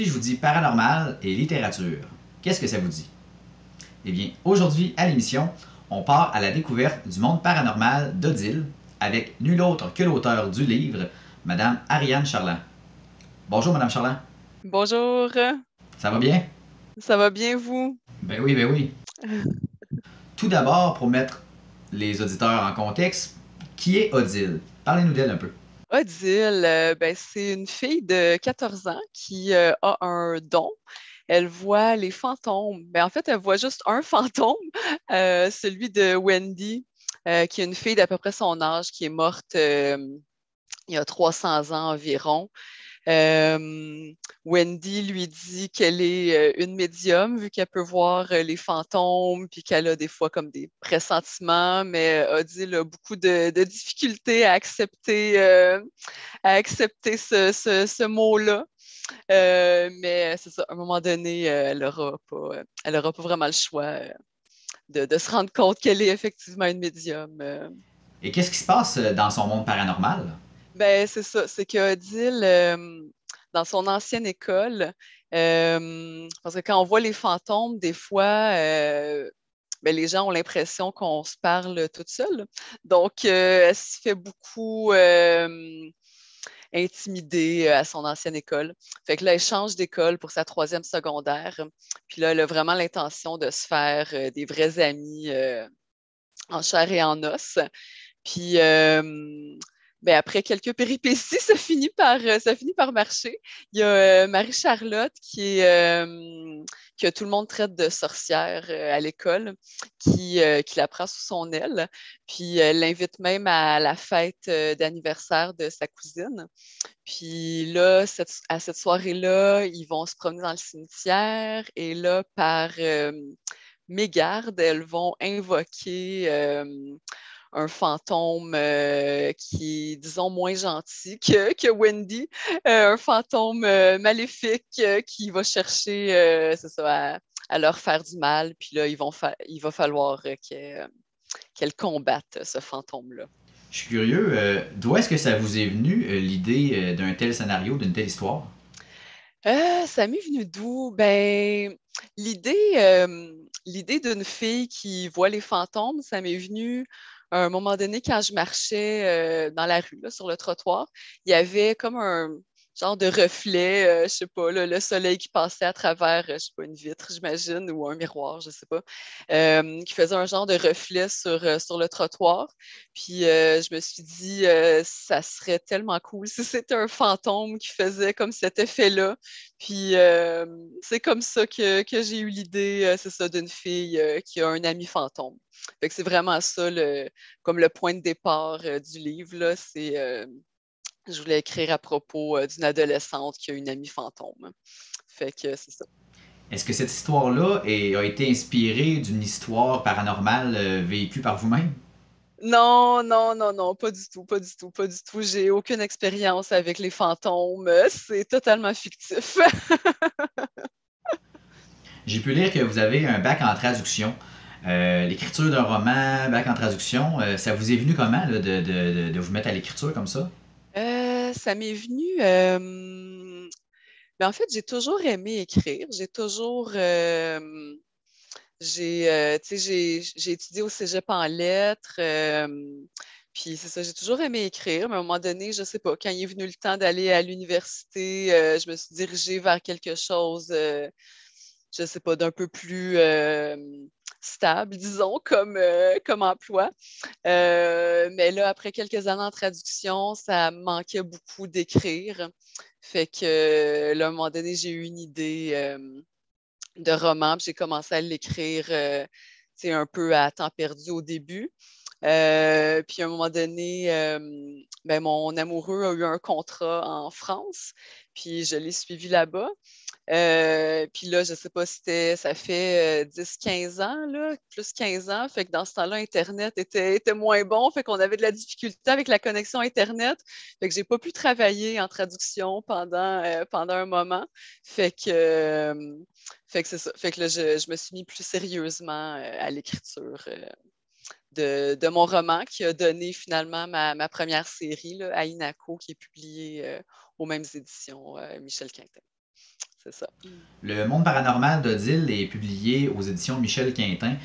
Si je vous dis paranormal et littérature, qu'est-ce que ça vous dit? Eh bien, aujourd'hui à l'émission, on part à la découverte du monde paranormal d'Odile avec nul autre que l'auteur du livre, Madame Ariane Charland. Bonjour Madame Charland, Bonjour, ça va bien? ça va bien vous? Ben oui, ben oui. Tout d'abord, pour mettre les auditeurs en contexte, qui est Odile? Parlez-nous d'elle un peu. Odile, ben, c'est une fille de 14 ans qui a un don. Elle voit les fantômes. Ben, en fait, elle voit juste un fantôme, celui de Wendy, qui est une fille d'à peu près son âge, qui est morte il y a 300 ans environ. Wendy lui dit qu'elle est une médium, vu qu'elle peut voir les fantômes, puis qu'elle a des fois comme des pressentiments, mais Odile a beaucoup de difficultés à accepter ce mot-là. Mais c'est ça, à un moment donné, elle aura pas vraiment le choix de se rendre compte qu'elle est effectivement une médium. Et qu'est-ce qui se passe dans son monde paranormal? Ben, c'est ça, c'est que Odile, dans son ancienne école, parce que quand on voit les fantômes, des fois, ben, les gens ont l'impression qu'on se parle toute seule. Donc, elle se fait beaucoup intimider à son ancienne école. Fait que là, elle change d'école pour sa troisième secondaire. Puis là, elle a vraiment l'intention de se faire des vrais amis en chair et en os. Puis ben, après quelques péripéties, ça finit par marcher. Il y a Marie-Charlotte que tout le monde traite de sorcière à l'école, qui la prend sous son aile. Puis elle l'invite même à la fête d'anniversaire de sa cousine. Puis là, à cette soirée-là, ils vont se promener dans le cimetière et là, par mégarde, elles vont invoquer un fantôme qui est, disons, moins gentil que Wendy, un fantôme maléfique qui va chercher, c'est ça, à leur faire du mal. Puis là, il va falloir qu'elle combatte ce fantôme-là. Je suis curieux, d'où est-ce que ça vous est venu l'idée d'un tel scénario, d'une telle histoire? Ça m'est venu d'où? Ben, l'idée, l'idée d'une fille qui voit les fantômes, ça m'est venu à un moment donné quand je marchais dans la rue, là, sur le trottoir. Il y avait comme un genre de reflet, je sais pas, là, le soleil qui passait à travers, je sais pas, une vitre, j'imagine, ou un miroir, je sais pas, qui faisait un genre de reflet sur le trottoir. Puis je me suis dit, ça serait tellement cool si c'était un fantôme qui faisait comme cet effet-là. Puis c'est comme ça que j'ai eu l'idée, c'est ça, d'une fille qui a un ami fantôme. Fait que c'est vraiment ça, comme le point de départ du livre, là. Je voulais écrire à propos d'une adolescente qui a une amie fantôme. Fait que c'est ça. Est-ce que cette histoire-là a été inspirée d'une histoire paranormale vécue par vous-même? Non, non, non, non, pas du tout, pas du tout, pas du tout. J'ai aucune expérience avec les fantômes. C'est totalement fictif. J'ai pu lire que vous avez un bac en traduction. L'écriture d'un roman, bac en traduction, ça vous est venu comment là, de vous mettre à l'écriture comme ça? Ça m'est venu. Ben, en fait, j'ai toujours aimé écrire. Tu sais, j'ai étudié au cégep en lettres. Puis c'est ça, j'ai toujours aimé écrire, mais à un moment donné, je sais pas, quand il est venu le temps d'aller à l'université, je me suis dirigée vers quelque chose, je sais pas, d'un peu plus stable, disons, comme emploi. Mais là, après quelques années en traduction, ça me manquait beaucoup d'écrire. Fait que là, à un moment donné, j'ai eu une idée de roman, puis j'ai commencé à l'écrire un peu à temps perdu au début. Puis à un moment donné, ben, mon amoureux a eu un contrat en France, puis je l'ai suivi là-bas. Puis là, je sais pas si ça fait 10-15 ans, là, plus 15 ans. Fait que dans ce temps-là, Internet était moins bon. Fait qu'on avait de la difficulté avec la connexion Internet. Fait que j'ai pas pu travailler en traduction pendant un moment. Fait que, euh, fait que c'est ça. Fait que là, je me suis mis plus sérieusement à l'écriture de mon roman qui a donné finalement ma première série, là, à Inaco, qui est publiée aux mêmes éditions, Michel Quintin. c'est ça. Le monde paranormal d'Odile est publié aux éditions Michel Quintin.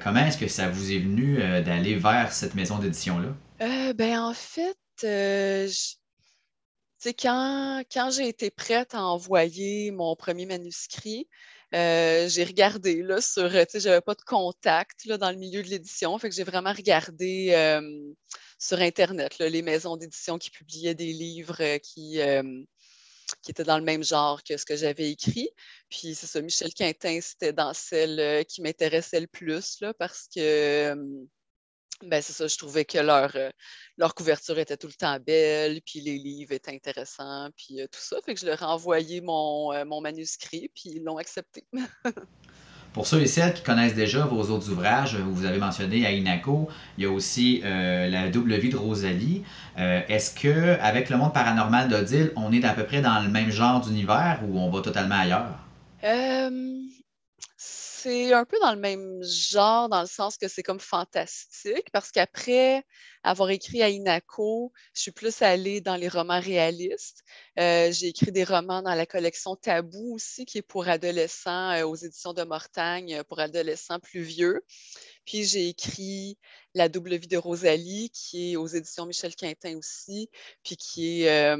Comment est-ce que ça vous est venu d'aller vers cette maison d'édition-là? Ben, en fait, tu sais, quand j'ai été prête à envoyer mon premier manuscrit, j'ai regardé là, tu sais, j'avais pas de contact là, dans le milieu de l'édition, fait que j'ai vraiment regardé sur Internet là, les maisons d'édition qui publiaient des livres qui étaient dans le même genre que ce que j'avais écrit. Puis c'est ça, Michel Quintin, c'était dans celle qui m'intéressait le plus là, parce que ben, c'est ça, je trouvais que leur couverture était tout le temps belle, puis les livres étaient intéressants, puis tout ça. Fait que je leur ai envoyé mon manuscrit, puis ils l'ont accepté. Pour ceux et celles qui connaissent déjà vos autres ouvrages, vous avez mentionné Ainaco, il y a aussi La double vie de Rosalie. Est-ce que avec le monde paranormal d'Odile, on est à peu près dans le même genre d'univers ou on va totalement ailleurs? Euh, c'est un peu dans le même genre, dans le sens que c'est comme fantastique, parce qu'après avoir écrit à Inako, je suis plus allée dans les romans réalistes. J'ai écrit des romans dans la collection Tabou aussi, qui est pour adolescents aux éditions de Mortagne, pour adolescents plus vieux. Puis j'ai écrit La double vie de Rosalie, qui est aux éditions Michel Quintin aussi, puis qui est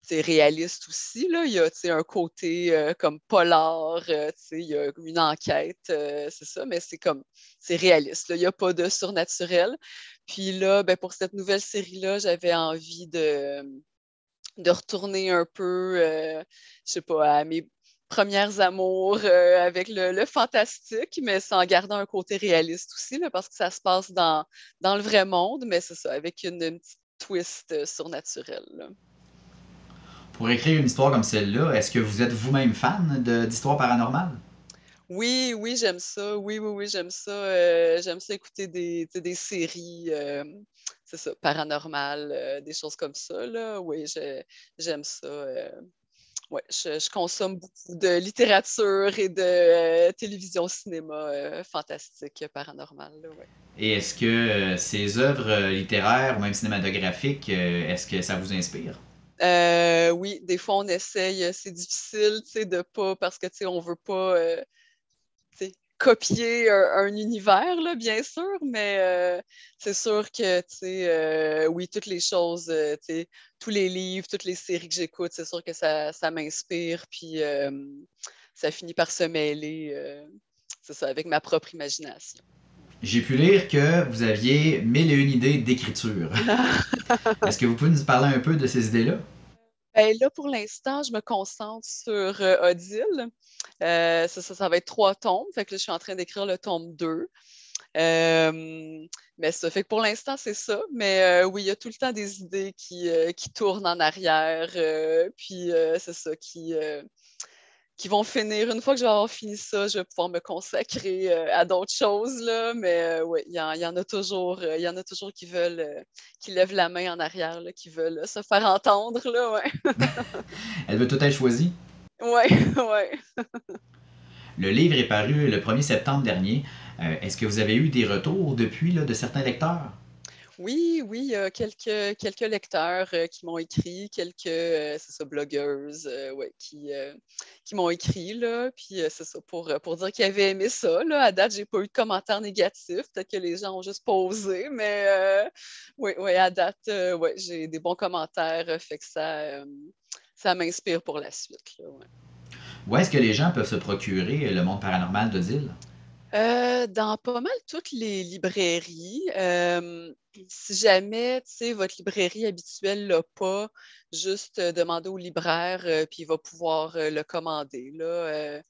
c'est réaliste aussi. Là. Il y a un côté comme polar, il y a une enquête, c'est ça, mais c'est réaliste. Là. Il n'y a pas de surnaturel. Puis là, ben, pour cette nouvelle série-là, j'avais envie de retourner un peu, je sais pas, à mes premières amours avec le fantastique, mais sans garder un côté réaliste aussi, là, parce que ça se passe dans le vrai monde, mais c'est ça, avec une petite twist surnaturelle. Là. Pour écrire une histoire comme celle-là, est-ce que vous êtes vous-même fan d'histoires paranormales? Oui, oui, j'aime ça. Oui, oui, oui, j'aime ça. J'aime ça écouter des séries, c'est ça, paranormales, des choses comme ça, là. Oui, j'aime ça. Ouais, je consomme beaucoup de littérature et de télévision, cinéma fantastique, paranormal, là, ouais. Et est-ce que ces œuvres littéraires ou même cinématographiques, est-ce que ça vous inspire? Oui, des fois on essaye, c'est difficile, tu sais, de pas, parce que, tu sais, on veut pas, tu sais, copier un univers, là, bien sûr, mais c'est sûr que, tu sais, oui, toutes les choses, tu sais, tous les livres, toutes les séries que j'écoute, c'est sûr que ça m'inspire, puis ça finit par se mêler, c'est ça, avec ma propre imagination. J'ai pu lire que vous aviez mille et une idées d'écriture. Est-ce que vous pouvez nous parler un peu de ces idées-là? Ben, là, pour l'instant, je me concentre sur Odile. Ça va être 3 tomes. Fait que là, je suis en train d'écrire le tome 2. Mais ça fait que pour l'instant, c'est ça. Mais oui, il y a tout le temps des idées qui tournent en arrière. Puis c'est ça, qui vont finir. Une fois que je vais avoir fini ça, je vais pouvoir me consacrer à d'autres choses. Là. Mais oui, il y en a toujours qui veulent, qui lèvent la main en arrière, là, qui veulent se faire entendre. Là, ouais. Elle veut tout être choisie. Ouais, ouais. Le livre est paru le 1er septembre dernier. Est-ce que vous avez eu des retours depuis là, de certains lecteurs? Oui, oui, il y a quelques lecteurs qui m'ont écrit, quelques c'est ça, blogueuses ouais, qui m'ont écrit, là. Puis c'est ça, pour dire qu'ils avaient aimé ça. Là. À date, j'ai pas eu de commentaires négatifs. Peut-être que les gens ont juste pas osé, mais oui, oui, à date, ouais, j'ai des bons commentaires, fait que ça m'inspire pour la suite. Là, ouais. Où est-ce que les gens peuvent se procurer le monde paranormal d'Odile? Dans pas mal toutes les librairies. Si jamais, tu sais, votre librairie habituelle l'a pas, juste demander au libraire, puis il va pouvoir le commander, là.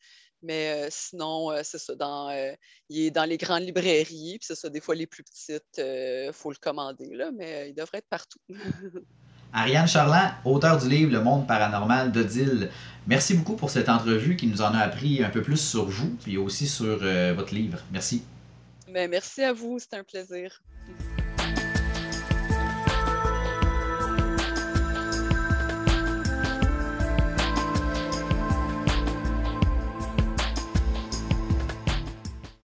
Mais sinon, c'est ça, il est dans les grandes librairies, puis c'est ça, des fois les plus petites, il faut le commander, là, mais il devrait être partout. Ariane Charland, auteure du livre Le monde paranormal d'Odile, merci beaucoup pour cette entrevue qui nous en a appris un peu plus sur vous, puis aussi sur votre livre. Merci. Mais merci à vous, c'était un plaisir.